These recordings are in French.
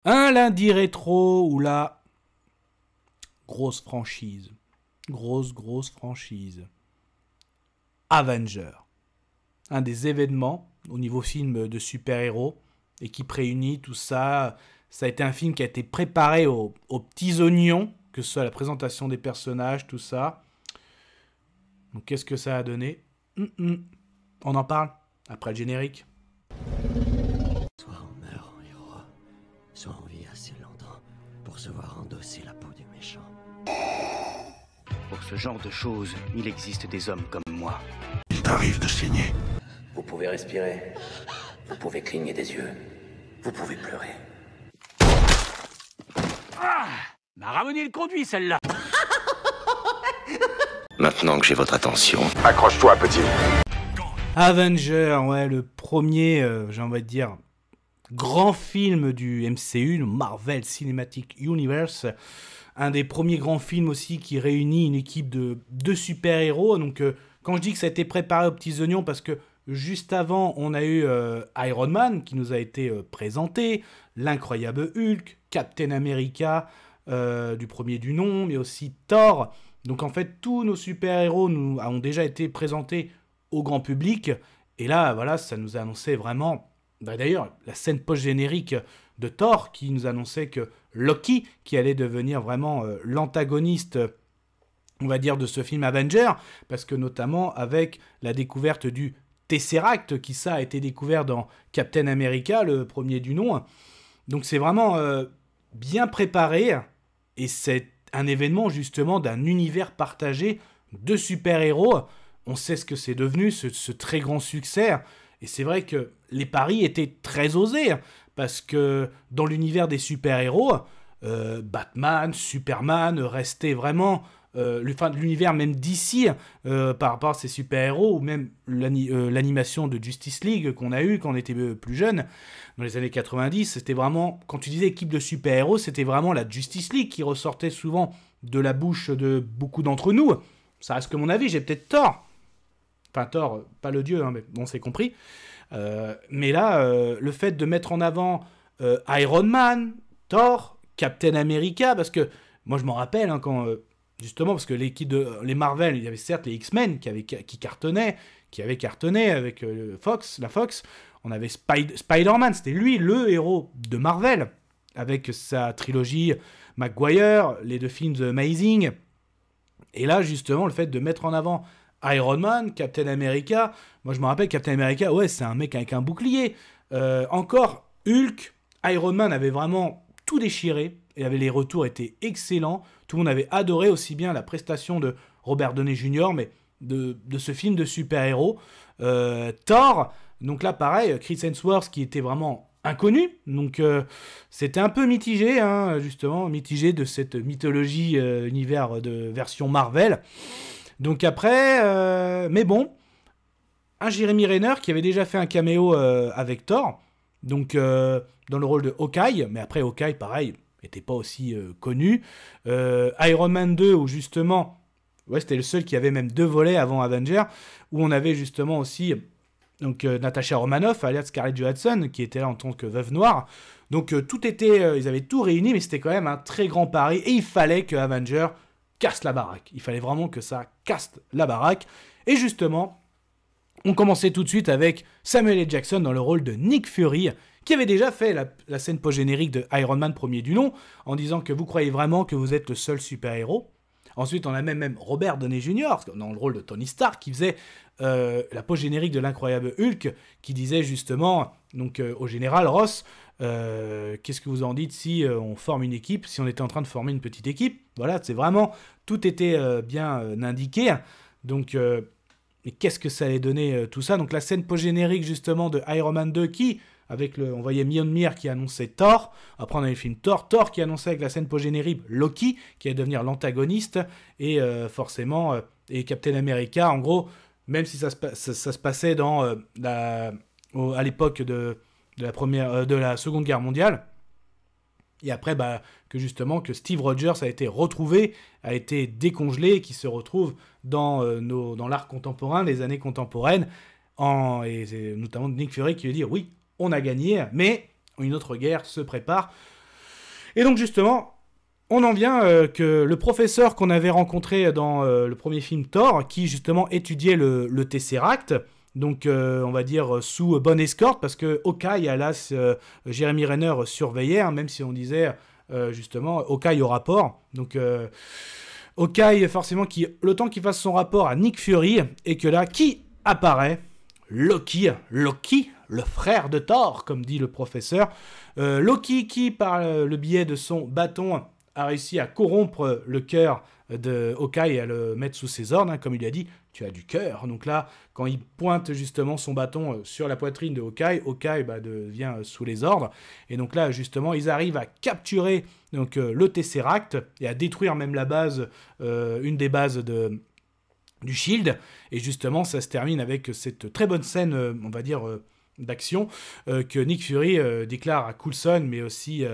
Un lundi rétro où la grosse franchise, grosse franchise, Avenger, un des événements au niveau film de super-héros, équipe réunie, tout ça. Ça a été un film qui a été préparé aux petits oignons, que ce soit la présentation des personnages, tout ça. Donc qu'est-ce que ça a donné? On en parle après le générique. Soit on meurt en héros, soit on vit assez longtemps pour se voir endosser la peau du méchant. Pour ce genre de choses, il existe des hommes comme moi. Il t'arrive de saigner. Vous pouvez respirer, vous pouvez cligner des yeux, vous pouvez pleurer. M'a ramené le conduit, celle-là. Maintenant que j'ai votre attention, Accroche-toi, petit. Avenger, ouais, le premier, j'ai envie de dire, grand film du MCU, le Marvel Cinematic Universe. Un des premiers grands films aussi qui réunit une équipe de super-héros. Donc, quand je dis que ça a été préparé aux petits oignons, parce que juste avant, on a eu Iron Man qui nous a été présenté, l'incroyable Hulk, Captain America, du premier du nom, mais aussi Thor. Donc, en fait, tous nos super-héros nous ont déjà été présentés au grand public. Et là, voilà, ça nous a annoncé vraiment... D'ailleurs, la scène post-générique de Thor qui nous annonçait que Loki, qui allait devenir vraiment l'antagoniste, on va dire, de ce film Avenger, parce que notamment avec la découverte du Tesseract, qui ça a été découvert dans Captain America, le premier du nom. Donc c'est vraiment bien préparé, et c'est un événement justement d'un univers partagé de super-héros. On sait ce que c'est devenu, ce très grand succès. Et c'est vrai que les paris étaient très osés, parce que dans l'univers des super-héros, Batman, Superman restaient vraiment... l'univers même d'ici par rapport à ces super-héros, ou même l'animation de Justice League qu'on a eu quand on était plus jeune, dans les années 90, c'était vraiment... Quand tu disais équipe de super-héros, c'était vraiment la Justice League qui ressortait souvent de la bouche de beaucoup d'entre nous. Ça reste que mon avis, j'ai peut-être tort. Enfin, Thor, pas le dieu, hein, mais bon, c'est compris. Mais là, le fait de mettre en avant Iron Man, Thor, Captain America, parce que moi, je m'en rappelle, hein, quand... justement, parce que l'équipe de les Marvel, il y avait certes les X-Men qui avaient cartonné avec la Fox. On avait Spider-Man, c'était lui le héros de Marvel, avec sa trilogie Maguire, les deux films The Amazing. Et là, justement, le fait de mettre en avant Iron Man, Captain America, moi je me rappelle Captain America, ouais, c'est un mec avec un bouclier. Encore Hulk, Iron Man avait vraiment tout déchiré, et les retours étaient excellents. Tout le monde avait adoré aussi bien la prestation de Robert Downey Jr., mais de ce film de super-héros. Thor, donc là pareil, Chris Hemsworth qui était vraiment inconnu, donc c'était un peu mitigé, hein, justement, mitigé de cette mythologie univers de version Marvel. Donc après, mais bon, un Jeremy Renner qui avait déjà fait un caméo avec Thor, donc dans le rôle de Hawkeye, mais après Hawkeye, pareil, n'était pas aussi connu. Iron Man 2, où justement, ouais, c'était le seul qui avait même 2 volets avant Avenger, où on avait justement aussi donc, Natasha Romanoff, alias Scarlett Johansson, qui était là en tant que veuve noire. Donc tout était, ils avaient tout réuni, mais c'était quand même un très grand pari, et il fallait que Avenger casse la baraque. Il fallait vraiment que ça casse la baraque. Et justement, on commençait tout de suite avec Samuel L. Jackson dans le rôle de Nick Fury, qui avait déjà fait la scène post-générique de Iron Man premier du nom, en disant que vous croyez vraiment que vous êtes le seul super-héros. Ensuite, on a même Robert Downey Jr., dans le rôle de Tony Stark, qui faisait la post-générique de l'incroyable Hulk, qui disait justement donc, au général Ross, qu'est-ce que vous en dites si on forme une équipe, si on était en train de former une petite équipe. Voilà, c'est vraiment, tout était bien indiqué. Donc, mais qu'est-ce que ça allait donner tout ça? Donc la scène post-générique justement de Iron Man 2 qui... on voyait Mjolnir qui annonçait Thor. Après, on avait le film Thor qui annonçait avec la scène post-générique Loki, qui allait devenir l'antagoniste. Et forcément, et Captain America, en gros, même si ça se passait dans, à l'époque de la Seconde Guerre mondiale. Et après, que Steve Rogers a été retrouvé, a été décongelé, qui se retrouve dans l'art contemporain, les années contemporaines, et notamment Nick Fury qui veut dire oui, on a gagné, mais une autre guerre se prépare. Et donc justement, on en vient que le professeur qu'on avait rencontré dans le premier film Thor, qui justement étudiait le Tesseract, donc on va dire sous bonne escorte, parce que Hawkeye, alas, Jeremy Renner surveillait, hein, même si on disait justement Hawkeye au rapport. Donc Hawkeye, forcément, le temps qu'il fasse son rapport à Nick Fury, et que là, qui apparaît? Loki, le frère de Thor, comme dit le professeur. Loki qui, par le biais de son bâton, a réussi à corrompre le cœur de Hawkeye et à le mettre sous ses ordres, hein, comme il a dit, tu as du cœur. Donc là, quand il pointe justement son bâton sur la poitrine de Hawkeye, Hawkeye devient sous les ordres. Et donc là, justement, ils arrivent à capturer donc, le Tesseract et à détruire même la base, une des bases du Shield. Et justement, ça se termine avec cette très bonne scène, on va dire, d'action, que Nick Fury déclare à Coulson, mais aussi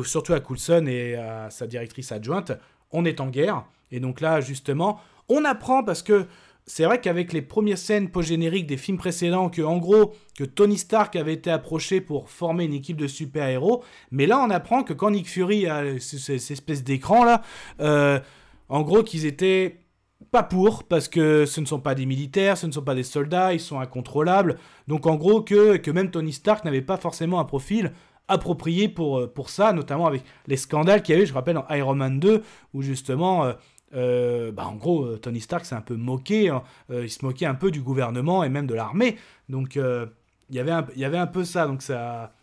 surtout à Coulson et à sa directrice adjointe, on est en guerre. Et donc là, justement, on apprend, parce que c'est vrai qu'avec les premières scènes post-génériques des films précédents, en gros, que Tony Stark avait été approché pour former une équipe de super-héros, mais là, on apprend que quand Nick Fury a ces espèces d'écrans-là, en gros, qu'ils étaient pas pour, parce que ce ne sont pas des militaires, ce ne sont pas des soldats, ils sont incontrôlables. Donc en gros, que même Tony Stark n'avait pas forcément un profil approprié pour ça, notamment avec les scandales qu'il y avait, je rappelle, en Iron Man 2, où justement, en gros, Tony Stark s'est un peu moqué, hein, il se moquait un peu du gouvernement et même de l'armée, donc il y avait un peu ça, donc ça,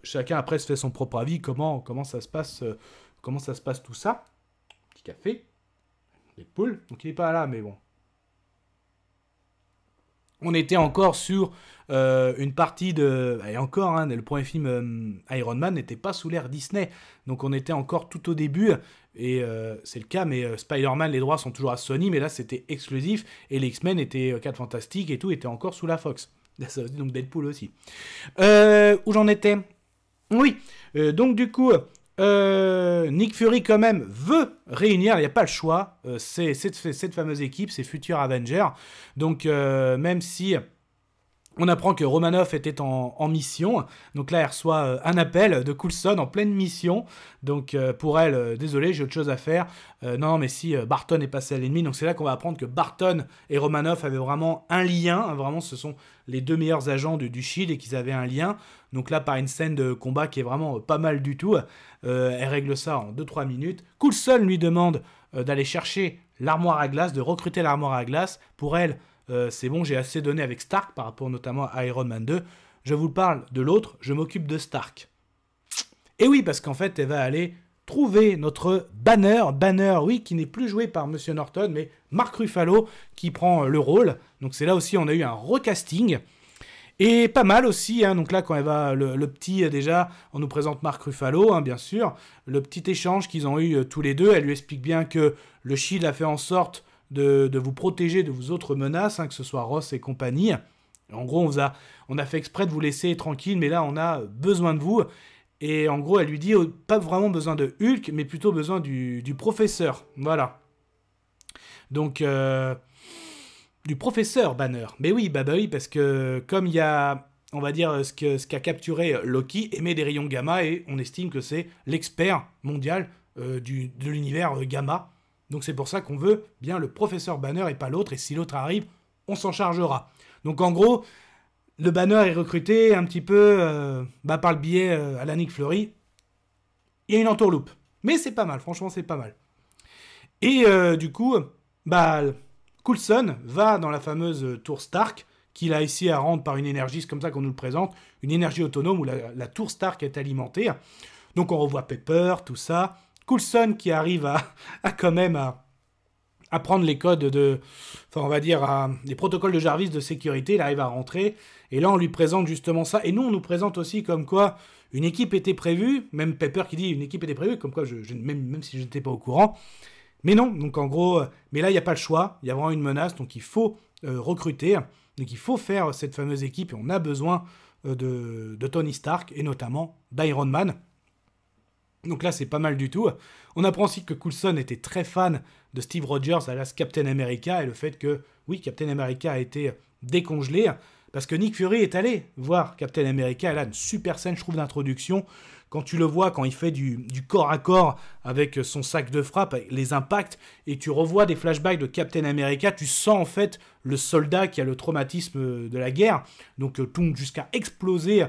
chacun après se fait son propre avis, comment ça se passe tout ça. Petit café, des poules, donc il n'est pas là, mais bon. On était encore sur une partie de... Et encore, hein, le premier film Iron Man n'était pas sous l'ère Disney. Donc on était encore tout au début. Et c'est le cas, mais Spider-Man, les droits sont toujours à Sony. Mais là, c'était exclusif. Et les X-Men étaient 4 Fantastiques et tout, était encore sous la Fox. Donc Deadpool aussi. Où j'en étais? Oui. Donc du coup... Nick Fury quand même veut réunir, il n'y a pas le choix, cette fameuse équipe, ces futurs Avengers. Donc même si on apprend que Romanoff était en mission, donc là elle reçoit un appel de Coulson en pleine mission. Donc pour elle, désolé, j'ai autre chose à faire. Non mais si Barton est passé à l'ennemi, donc c'est là qu'on va apprendre que Barton et Romanoff avaient vraiment un lien, hein, vraiment ce sont les deux meilleurs agents du Shield et qu'ils avaient un lien. Donc là, par une scène de combat qui est vraiment pas mal du tout, elle règle ça en 2-3 minutes. Coulson lui demande d'aller chercher l'armoire à glace, de recruter l'armoire à glace. Pour elle, c'est bon, j'ai assez donné avec Stark par rapport notamment à Iron Man 2. Je vous parle de l'autre, je m'occupe de Stark. Et oui, parce qu'en fait, elle va aller trouver notre Banner, oui, qui n'est plus joué par Monsieur Norton, mais Mark Ruffalo qui prend le rôle. Donc c'est là aussi, on a eu un recasting. Et pas mal aussi, hein, donc là quand elle va, le petit déjà, on nous présente Mark Ruffalo, hein, bien sûr, le petit échange qu'ils ont eu tous les deux, elle lui explique bien que le Shield a fait en sorte de vous protéger de vos autres menaces, hein, que ce soit Ross et compagnie. En gros, on a fait exprès de vous laisser tranquille, mais là on a besoin de vous. Et en gros, elle lui dit, pas vraiment besoin de Hulk, mais plutôt besoin du professeur, voilà. Donc... du professeur Banner. Mais oui, bah oui, parce que comme il y a, on va dire, ce qu'a capturé Loki, émet des rayons gamma, et on estime que c'est l'expert mondial de l'univers gamma. Donc c'est pour ça qu'on veut bien le professeur Banner et pas l'autre, et si l'autre arrive, on s'en chargera. Donc en gros, le Banner est recruté un petit peu par le biais à la Nick Fury. Il y a une entourloupe. Mais c'est pas mal, franchement c'est pas mal. Et du coup, Coulson va dans la fameuse tour Stark, qu'il a ici à rendre par une énergie, c'est comme ça qu'on nous le présente, une énergie autonome où la tour Stark est alimentée. Donc on revoit Pepper, tout ça. Coulson qui arrive à quand même à prendre les codes on va dire, les protocoles de Jarvis de sécurité, il arrive à rentrer, et là on lui présente justement ça, et nous on nous présente aussi comme quoi une équipe était prévue, même Pepper qui dit une équipe était prévue, comme quoi même si je n'étais pas au courant. Mais non, donc en gros, mais là, il n'y a pas le choix, il y a vraiment une menace, donc il faut recruter, donc il faut faire cette fameuse équipe, et on a besoin de Tony Stark, et notamment d'Iron Man. Donc là, c'est pas mal du tout. On apprend aussi que Coulson était très fan de Steve Rogers, alias Captain America, et le fait que, oui, Captain America a été décongelé, parce que Nick Fury est allé voir Captain America, elle a une super scène, je trouve, d'introduction, quand tu le vois, quand il fait du corps à corps avec son sac de frappe, avec les impacts, et tu revois des flashbacks de Captain America, tu sens en fait le soldat qui a le traumatisme de la guerre, donc tout jusqu'à exploser,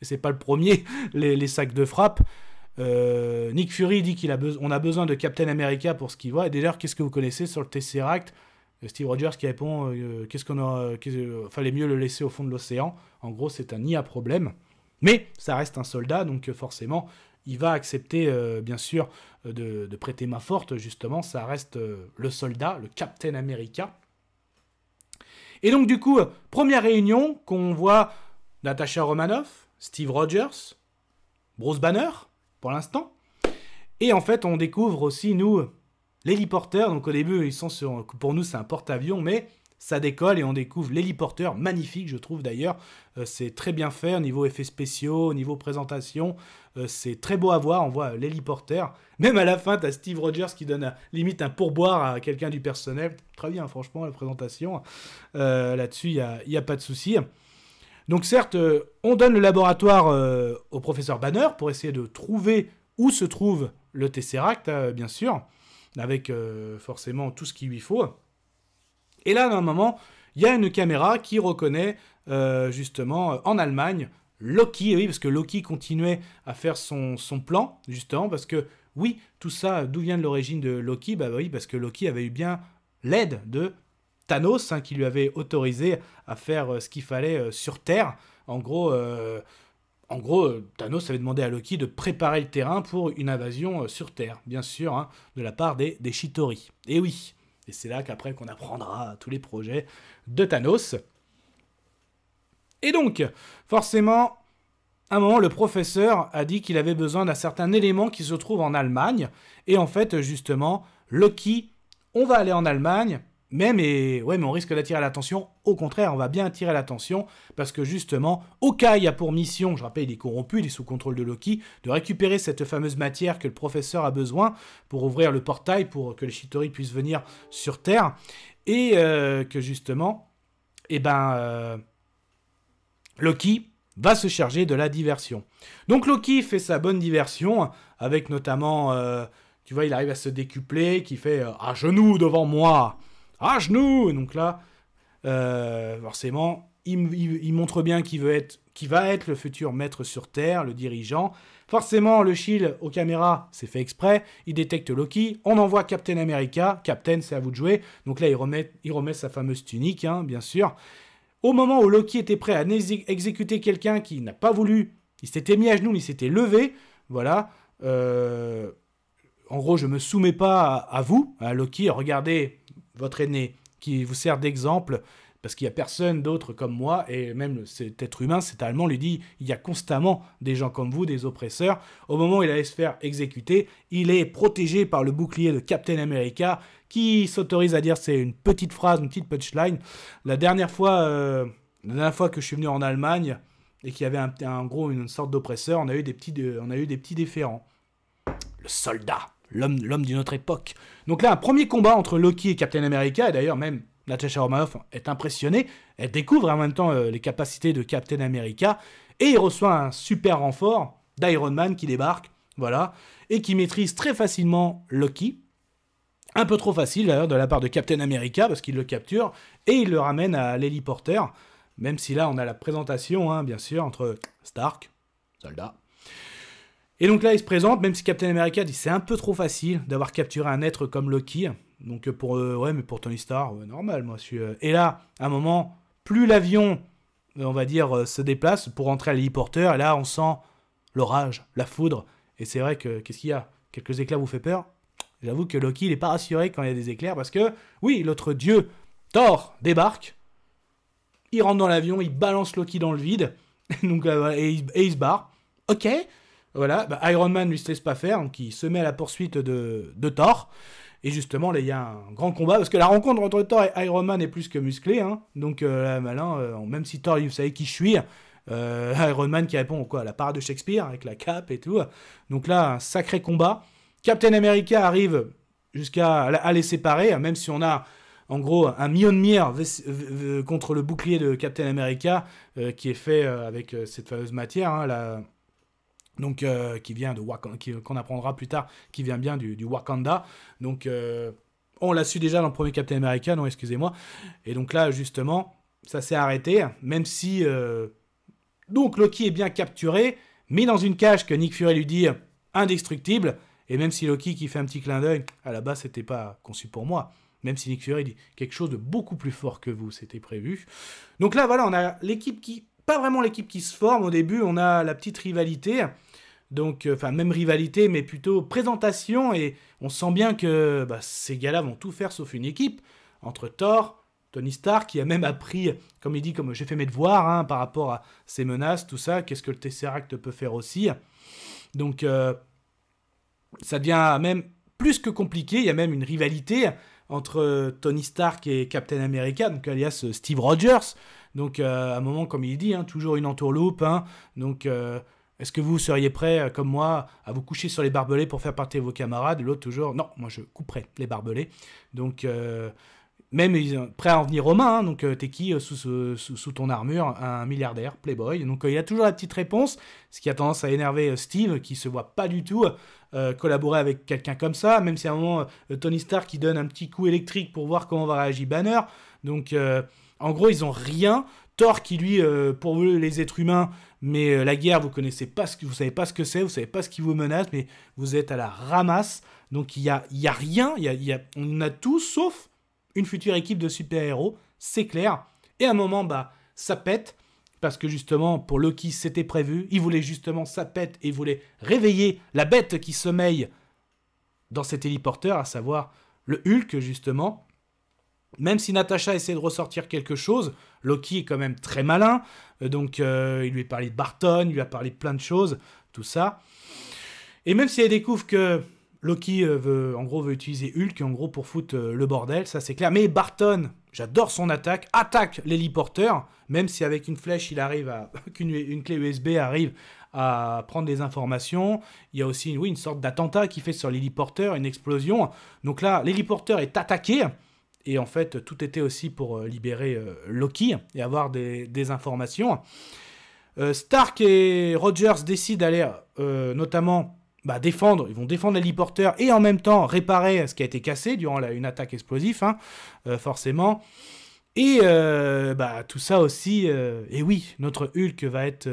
c'est pas le premier, les sacs de frappe. Nick Fury dit qu'on a besoin de Captain America pour ce qu'il voit. Et d'ailleurs, qu'est-ce que vous connaissez sur le Tesseract? Steve Rogers qui répond fallait mieux le laisser au fond de l'océan. En gros, c'est un nid à problème. Mais ça reste un soldat, donc forcément, il va accepter, bien sûr, de prêter main forte, justement. Ça reste le soldat, le Captain America. Et donc, du coup, première réunion qu'on voit Natasha Romanoff, Steve Rogers, Bruce Banner, pour l'instant. Et en fait, on découvre aussi, nous, l'héliporteur. Donc au début, pour nous, c'est un porte-avions, mais ça décolle et on découvre l'héliporteur, magnifique, je trouve d'ailleurs. C'est très bien fait au niveau effets spéciaux, au niveau présentation. C'est très beau à voir, on voit l'héliporteur. Même à la fin, tu as Steve Rogers qui donne limite un pourboire à quelqu'un du personnel. Très bien, franchement, la présentation. Là-dessus, il n'y a pas de souci. Donc certes, on donne le laboratoire au professeur Banner pour essayer de trouver où se trouve le Tesseract, bien sûr, avec forcément tout ce qu'il lui faut. Et là, à un moment, il y a une caméra qui reconnaît justement en Allemagne Loki, oui, parce que Loki continuait à faire son plan, justement, parce que oui, tout ça, d'où vient l'origine de Loki? Bah oui, parce que Loki avait eu bien l'aide de Thanos, qui lui avait autorisé à faire ce qu'il fallait sur Terre. En gros, Thanos avait demandé à Loki de préparer le terrain pour une invasion sur Terre, bien sûr, de la part des Chitauri. Et oui, et c'est là qu'après qu'on apprendra tous les projets de Thanos. Et donc, forcément, à un moment, le professeur a dit qu'il avait besoin d'un certain élément qui se trouve en Allemagne. Et en fait, justement, Loki, on va aller en Allemagne, mais on risque d'attirer l'attention. Au contraire, on va bien attirer l'attention parce que justement, Hawkeye a pour mission, je rappelle, il est corrompu, il est sous contrôle de Loki, de récupérer cette fameuse matière que le professeur a besoin pour ouvrir le portail, pour que les Chitauri puissent venir sur Terre. Et que justement, Loki va se charger de la diversion. Donc Loki fait sa bonne diversion, avec notamment, tu vois, il arrive à se décupler, qui fait « à genoux devant moi ». À genoux! Donc là, forcément, il montre bien qu'il va être le futur maître sur Terre, le dirigeant. Forcément, le shield aux caméras, c'est fait exprès. Il détecte Loki. On envoie Captain America. Captain, c'est à vous de jouer. Donc là, il remet sa fameuse tunique, bien sûr. Au moment où Loki était prêt à exécuter quelqu'un qui n'a pas voulu, il s'était mis à genoux, mais il s'était levé. Voilà. En gros, je ne me soumets pas à vous, à Loki. Regardez votre aîné qui vous sert d'exemple, parce qu'il n'y a personne d'autre comme moi, et même cet être humain, cet Allemand, lui dit, il y a constamment des gens comme vous, des oppresseurs. Au moment où il allait se faire exécuter, il est protégé par le bouclier de Captain America, qui s'autorise à dire, c'est une petite phrase, une petite punchline. La dernière fois que je suis venu en Allemagne, et qu'il y avait en gros une sorte d'oppresseur, on a eu des petits déférents. Le soldat, l'homme d'une autre époque. Donc là, un premier combat entre Loki et Captain America, et d'ailleurs même Natasha Romanoff est impressionnée, elle découvre en même temps les capacités de Captain America, et il reçoit un super renfort d'Iron Man qui débarque, voilà, et qui maîtrise très facilement Loki, un peu trop facile d'ailleurs de la part de Captain America, parce qu'il le capture, et il le ramène à l'héliporteur, même si là on a la présentation, bien sûr, entre Stark, soldat. Et donc là, il se présente, même si Captain America dit c'est un peu trop facile d'avoir capturé un être comme Loki. Donc mais pour Tony Stark, normal, moi je suis... Et là, à un moment, plus l'avion, on va dire, se déplace pour rentrer à l'héliporteur, et là, on sent l'orage, la foudre. Et c'est vrai que, qu'est-ce qu'il y a? Quelques éclairs vous fait peur? J'avoue que Loki, il n'est pas rassuré quand il y a des éclairs, parce que, oui, l'autre dieu, Thor, débarque, il rentre dans l'avion, il balance Loki dans le vide, donc, et il se barre. Ok. Voilà, Iron Man ne lui se laisse pas faire, donc il se met à la poursuite de Thor. Et justement, là, il y a un grand combat, parce que la rencontre entre Thor et Iron Man est plus que musclée. Donc, même si Thor, vous savez qui je suis, Iron Man qui répond à la parade de Shakespeare, avec la cape et tout. Donc là, un sacré combat. Captain America arrive jusqu'à les séparer, même si on a, en gros, un Mjolnir contre le bouclier de Captain America, qui est fait avec cette fameuse matière, Donc, qui vient de Wakanda, qu'on apprendra plus tard, qui vient bien du Wakanda. Donc, on l'a su déjà dans le premier Captain America, non, excusez-moi. Et donc là, justement, ça s'est arrêté, même si... Donc, Loki est bien capturé, mis dans une cage que Nick Fury lui dit indestructible. Et même si Loki qui fait un petit clin d'œil, à la base, c'était pas conçu pour moi. Même si Nick Fury dit quelque chose de beaucoup plus fort que vous, c'était prévu. Donc là, voilà, on a l'équipe qui... Pas vraiment l'équipe qui se forme au début, on a la petite rivalité. Donc, enfin, même rivalité, mais plutôt présentation. Et on sent bien que ces gars-là vont tout faire sauf une équipe. Entre Thor, Tony Stark, qui a même appris, comme il dit, comme j'ai fait mes devoirs, hein, par rapport à ces menaces, tout ça. Qu'est-ce que le Tesseract peut faire aussi. Donc, ça devient même plus que compliqué. Il y a même une rivalité entre Tony Stark et Captain America, donc alias Steve Rogers. Donc, à un moment, comme il dit, hein, toujours une entourloupe. Hein, donc... Est-ce que vous seriez prêt, comme moi, à vous coucher sur les barbelés pour faire partir vos camarades? L'autre toujours, non, moi je couperais les barbelés. Donc, même ils sont prêts à en venir aux mains. Hein, donc, t'es qui sous ton armure? Un milliardaire, playboy. Donc, il a toujours la petite réponse, ce qui a tendance à énerver Steve, qui se voit pas du tout collaborer avec quelqu'un comme ça. Même si à un moment, Tony Stark qui donne un petit coup électrique pour voir comment va réagir Banner. Donc, en gros, ils ont rien. Thor qui lui, pour vous les êtres humains, mais la guerre, vous savez pas ce que c'est, vous savez pas ce qui vous menace, mais vous êtes à la ramasse. Donc il y a rien, on a tout sauf une future équipe de super-héros, c'est clair. Et à un moment, ça pète, parce que justement, pour Loki, c'était prévu. Il voulait justement, ça pète, et il voulait réveiller la bête qui sommeille dans cet héliporteur, à savoir le Hulk, justement. Même si Natasha essaie de ressortir quelque chose, Loki est quand même très malin, donc il lui a parlé de Barton, il lui a parlé de plein de choses, tout ça. Et même si elle découvre que Loki veut utiliser Hulk, en gros pour foutre le bordel, ça c'est clair. Mais Barton, j'adore son attaque l'héliporteur, même si avec une flèche, il arrive une clé USB arrive à prendre des informations. Il y a aussi une sorte d'attentat qui fait sur l'héliporteur, une explosion. Donc là, l'héliporteur est attaqué. Et en fait, tout était aussi pour libérer Loki et avoir des informations. Stark et Rogers décident d'aller notamment défendre. Ils vont défendre l'héliporteur et en même temps réparer ce qui a été cassé durant une attaque explosive, hein, forcément. Et tout ça aussi... et oui, notre Hulk va être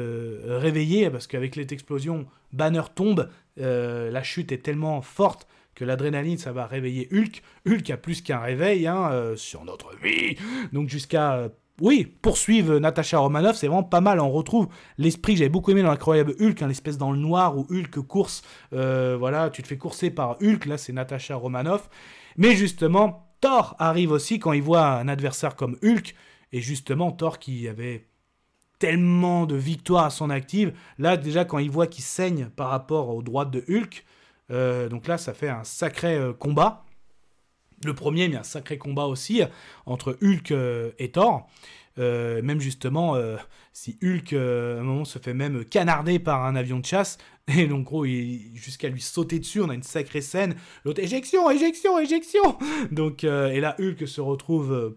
réveillé parce qu'avec cette explosion, Banner tombe. La chute est tellement forte que l'adrénaline, ça va réveiller Hulk. Hulk a plus qu'un réveil sur notre vie. Donc jusqu'à, poursuivre Natasha Romanoff, c'est vraiment pas mal. On retrouve l'esprit que j'avais beaucoup aimé dans l'incroyable Hulk, l'espèce dans le noir où Hulk course. Tu te fais courser par Hulk, là c'est Natasha Romanoff. Mais justement, Thor arrive aussi quand il voit un adversaire comme Hulk. Et justement, Thor qui avait tellement de victoires à son active. Là déjà, quand il voit qu'il saigne par rapport aux droites de Hulk, donc là, ça fait un sacré combat. Le premier, mais un sacré combat aussi entre Hulk et Thor. Même justement, si Hulk, à un moment, se fait même canarder par un avion de chasse, et donc, gros, jusqu'à lui sauter dessus, on a une sacrée scène. L'autre, éjection. Donc, et là, Hulk se retrouve...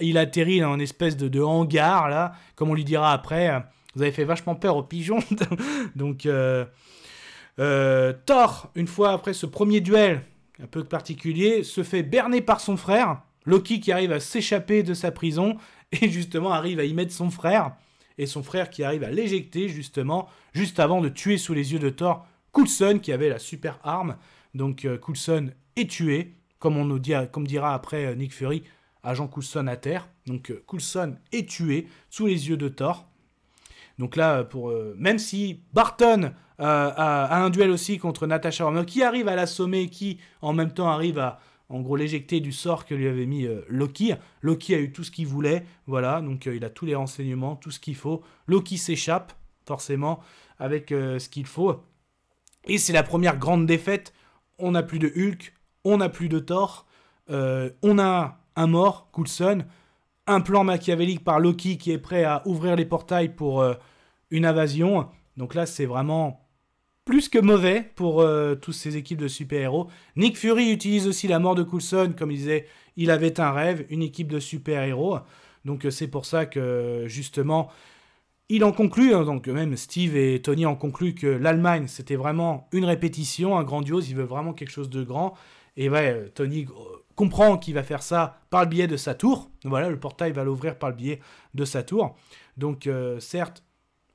il atterrit dans une espèce de hangar, là, comme on lui dira après. Vous avez fait vachement peur aux pigeons. Donc... Thor, une fois après ce premier duel un peu particulier, se fait berner par son frère, Loki qui arrive à s'échapper de sa prison et justement arrive à y mettre son frère, et son frère qui arrive à l'éjecter justement juste avant de tuer sous les yeux de Thor Coulson qui avait la super arme. Donc Coulson est tué, comme dira après Nick Fury, agent Coulson à terre. Donc Coulson est tué sous les yeux de Thor. Donc là, même si Barton a un duel aussi contre Natasha Romanoff, qui arrive à l'assommer, qui en même temps arrive à, en gros, l'éjecter du sort que lui avait mis Loki. Loki a eu tout ce qu'il voulait, voilà, donc il a tous les renseignements, tout ce qu'il faut. Loki s'échappe, forcément, avec ce qu'il faut. Et c'est la première grande défaite. On n'a plus de Hulk, on n'a plus de Thor, on a un mort, Coulson, un plan machiavélique par Loki qui est prêt à ouvrir les portails pour une invasion. Donc là, c'est vraiment plus que mauvais pour toutes ces équipes de super-héros. Nick Fury utilise aussi la mort de Coulson, comme il disait, il avait un rêve, une équipe de super-héros. Donc c'est pour ça que, justement, il en conclut, hein, donc même Steve et Tony en concluent que l'Allemagne, c'était vraiment une répétition, un grandiose, il veut vraiment quelque chose de grand. Et ouais, Tony comprend qu'il va faire ça par le biais de sa tour. Voilà, le portail va l'ouvrir par le biais de sa tour. Donc certes,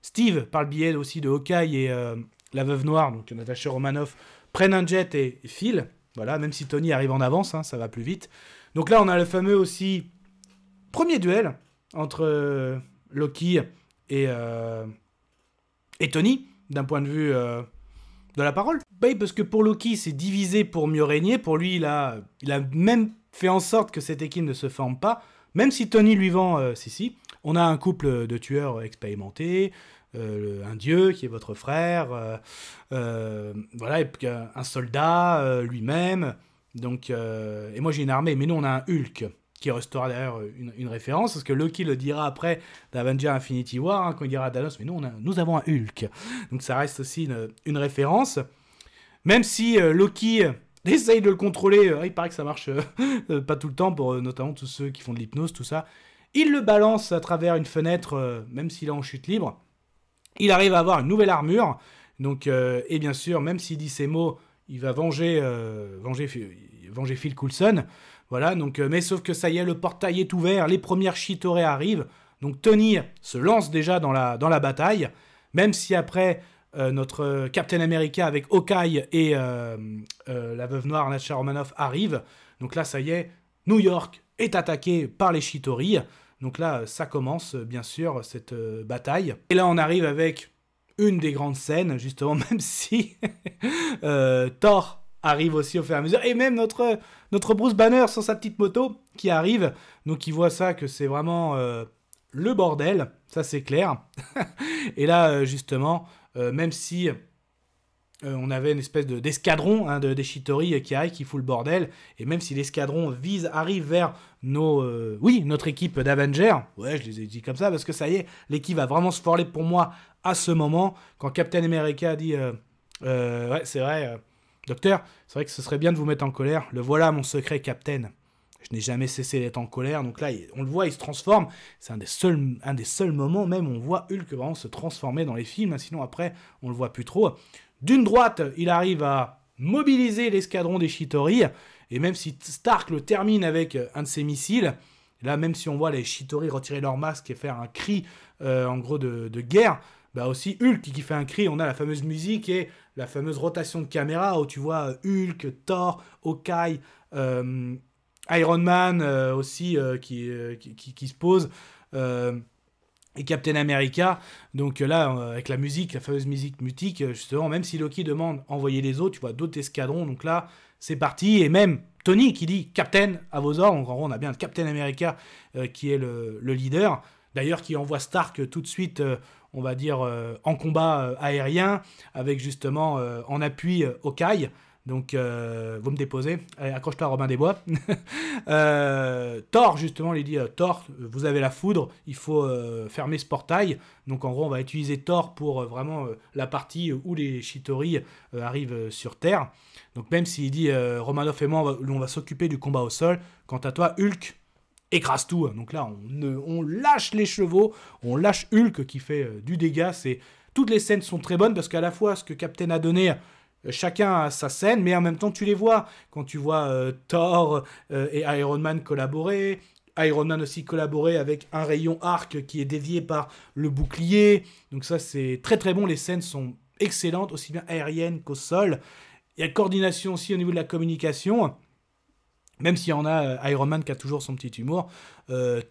Steve, par le biais aussi de Hawkeye et la Veuve Noire, donc Natasha Romanoff, prennent un jet et filent. Voilà, même si Tony arrive en avance, hein, ça va plus vite. Donc là, on a le fameux aussi premier duel entre Loki et Tony, d'un point de vue de la parole. Oui, parce que pour Loki, c'est divisé pour mieux régner. Pour lui, il a même fait en sorte que cette équipe ne se forme pas. Même si Tony lui vend, si, on a un couple de tueurs expérimentés, un dieu qui est votre frère, voilà, et puis un soldat lui-même. Donc, et moi j'ai une armée, mais nous on a un Hulk qui restera d'ailleurs une référence, parce que Loki le dira après d'Avengers Infinity War, hein, quand il dira à Thanos, mais nous avons un Hulk. Donc ça reste aussi une référence. Même si Loki essaye de le contrôler, il paraît que ça marche pas tout le temps, pour notamment tous ceux qui font de l'hypnose, tout ça. Il le balance à travers une fenêtre, même s'il est en chute libre. Il arrive à avoir une nouvelle armure. Donc, et bien sûr, même s'il dit ces mots, il va venger Phil Coulson. Voilà, donc, mais sauf que ça y est, le portail est ouvert, les premières Chitauri arrivent. Donc Tony se lance déjà dans la bataille. Même si après, notre Captain America avec Hawkeye et la Veuve Noire, Natasha Romanoff, arrive. Donc là, ça y est, New York est attaqué par les Chitauri. Donc là, ça commence, bien sûr, cette bataille. Et là, on arrive avec une des grandes scènes, justement, même si Thor arrive aussi au fur et à mesure. Et même notre Bruce Banner sur sa petite moto qui arrive. Donc il voit ça, que c'est vraiment le bordel. Ça, c'est clair. Et là, justement, même si on avait une espèce d'escadron hein, des Chitauri qui arrive, qui fout le bordel, et même si l'escadron arrive vers notre équipe d'Avengers, ouais, je les ai dit comme ça, parce que ça y est, l'équipe va vraiment se former pour moi à ce moment, quand Captain America dit ouais, c'est vrai, docteur, c'est vrai que ce serait bien de vous mettre en colère, le voilà mon secret, Captain. Je n'ai jamais cessé d'être en colère, donc là, on le voit, il se transforme. C'est un des seuls moments, même, on voit Hulk vraiment se transformer dans les films, hein, sinon après, on le voit plus trop. D'une droite, il arrive à mobiliser l'escadron des Chitauri, et même si Stark le termine avec un de ses missiles, là, même si on voit les Chitauri retirer leur masque et faire un cri, en gros, de guerre, bah aussi Hulk qui fait un cri, on a la fameuse musique et la fameuse rotation de caméra où tu vois Hulk, Thor, Hawkeye, Iron Man aussi qui se pose, et Captain America. Donc là, avec la musique, la fameuse musique mutique, justement, même si Loki demande envoyer les autres, tu vois d'autres escadrons. Donc là, c'est parti. Et même Tony qui dit Captain à vos ordres. Donc en gros, on a bien Captain America qui est le leader. D'ailleurs, qui envoie Stark tout de suite, on va dire, en combat aérien, avec justement en appui Hawkeye. Donc, vous me déposez. Allez, accroche-toi à Robin des Bois. Thor, justement, lui dit Thor, vous avez la foudre, il faut fermer ce portail. Donc, en gros, on va utiliser Thor pour vraiment la partie où les Chitauri arrivent sur Terre. Donc, même s'il dit Romanoff et moi, on va s'occuper du combat au sol. Quant à toi, Hulk, écrase tout. Donc là, on lâche les chevaux, on lâche Hulk qui fait du dégât. Toutes les scènes sont très bonnes parce qu'à la fois, ce que Captain a donné. Chacun a sa scène, mais en même temps, tu les vois. Quand tu vois Thor et Iron Man collaborer, Iron Man aussi collaborer avec un rayon arc qui est dévié par le bouclier. Donc ça, c'est très très bon. Les scènes sont excellentes, aussi bien aériennes qu'au sol. Il y a coordination aussi au niveau de la communication. Même s'il y en a Iron Man qui a toujours son petit humour,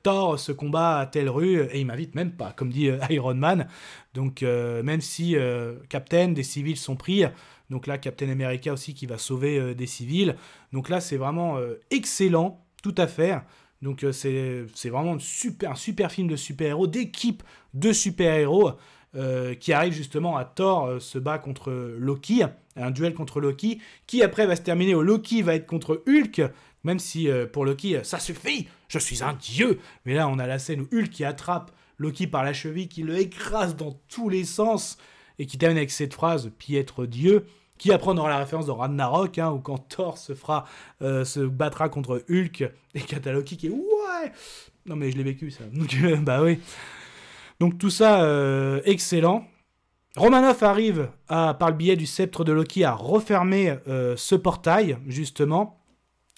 Thor se combat à telle rue et il m'invite même pas, comme dit Iron Man. Donc même si Captain, des civils sont pris, donc là Captain America aussi qui va sauver des civils. Donc là c'est vraiment excellent, tout à fait. Donc c'est vraiment un super film de super-héros, d'équipe de super-héros qui arrive justement à Thor se bat contre Loki, un duel contre Loki, qui après va se terminer où Loki va être contre Hulk. Même si, pour Loki, ça suffit, je suis un dieu. Mais là, on a la scène où Hulk qui attrape Loki par la cheville, qui le écrase dans tous les sens, et qui termine avec cette phrase, piètre dieu, qui après on aura la référence dans Ragnarok, hein, où quand Thor se battra contre Hulk, et qu'il y a Loki qui est « Ouais !» Non mais je l'ai vécu, ça. Donc, bah oui. Donc tout ça, excellent. Romanoff arrive, par le biais du sceptre de Loki, à refermer ce portail, justement.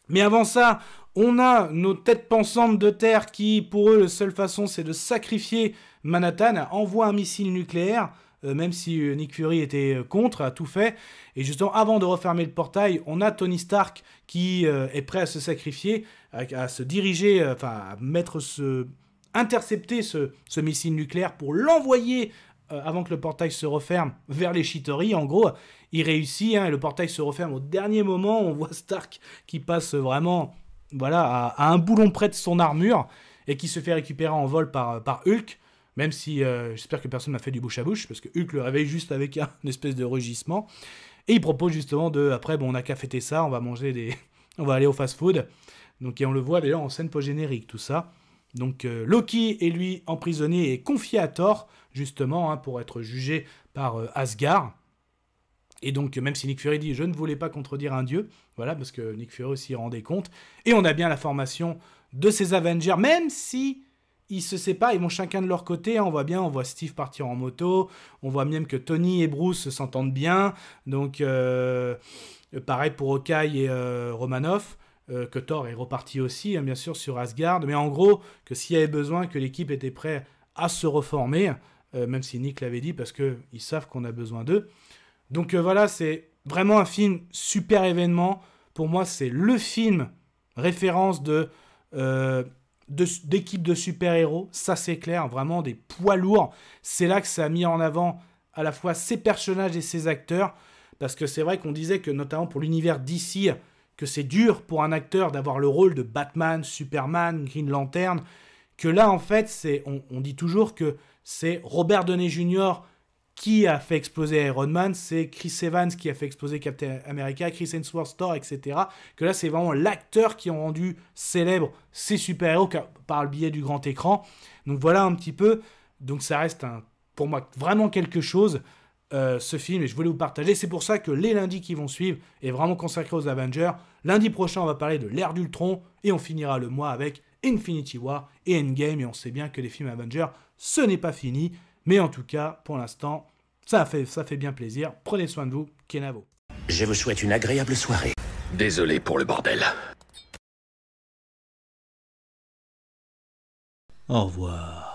Mais avant ça, on a nos têtes pensantes de Terre qui, pour eux, la seule façon, c'est de sacrifier Manhattan, envoie un missile nucléaire, même si Nick Fury était contre, a tout fait. Et justement, avant de refermer le portail, on a Tony Stark qui est prêt à se sacrifier, à se diriger, à intercepter ce missile nucléaire pour l'envoyer avant que le portail se referme vers les Chitauri. En gros, il réussit, et le portail se referme au dernier moment. On voit Stark qui passe vraiment à un boulon près de son armure et qui se fait récupérer en vol par Hulk, même si j'espère que personne n'a fait du bouche à bouche, parce que Hulk le réveille juste avec une espèce de rugissement. Et il propose justement après, on n'a qu'à fêter ça, on va manger on va aller au fast-food. Donc, et on le voit d'ailleurs en scène post-générique, tout ça. Donc Loki est lui emprisonné et confié à Thor, justement, pour être jugé par Asgard. Et donc, même si Nick Fury dit « Je ne voulais pas contredire un dieu », voilà, parce que Nick Fury aussi rendait compte. Et on a bien la formation de ces Avengers, même si ils se séparent, ils vont chacun de leur côté. On voit Steve partir en moto, on voit même que Tony et Bruce s'entendent bien. Donc, pareil pour Hawkeye et Romanoff. Que Thor est reparti aussi, bien sûr, sur Asgard. Mais en gros, que s'il y avait besoin, que l'équipe était prête à se reformer, même si Nick l'avait dit, parce qu'ils savent qu'on a besoin d'eux. Donc voilà, c'est vraiment un film super événement. Pour moi, c'est le film référence d'équipe de super-héros. Ça, c'est clair, vraiment des poids lourds. C'est là que ça a mis en avant à la fois ses personnages et ses acteurs. Parce que c'est vrai qu'on disait que, notamment pour l'univers DC, que c'est dur pour un acteur d'avoir le rôle de Batman, Superman, Green Lantern, que là, en fait, on dit toujours que c'est Robert Downey Jr. qui a fait exploser Iron Man, c'est Chris Evans qui a fait exploser Captain America, Chris Hemsworth, Thor, etc. Que là, c'est vraiment l'acteur qui a rendu célèbre ces super-héros par le biais du grand écran. Donc voilà un petit peu. Donc ça reste, pour moi, vraiment quelque chose, ce film, et je voulais vous partager. C'est pour ça que les lundis qui vont suivre est vraiment consacré aux Avengers. Lundi prochain, on va parler de l'ère d'Ultron, et on finira le mois avec Infinity War et Endgame, et on sait bien que les films Avengers, ce n'est pas fini, mais en tout cas, pour l'instant, ça fait bien plaisir. Prenez soin de vous, Kenavo. Je vous souhaite une agréable soirée. Désolé pour le bordel. Au revoir.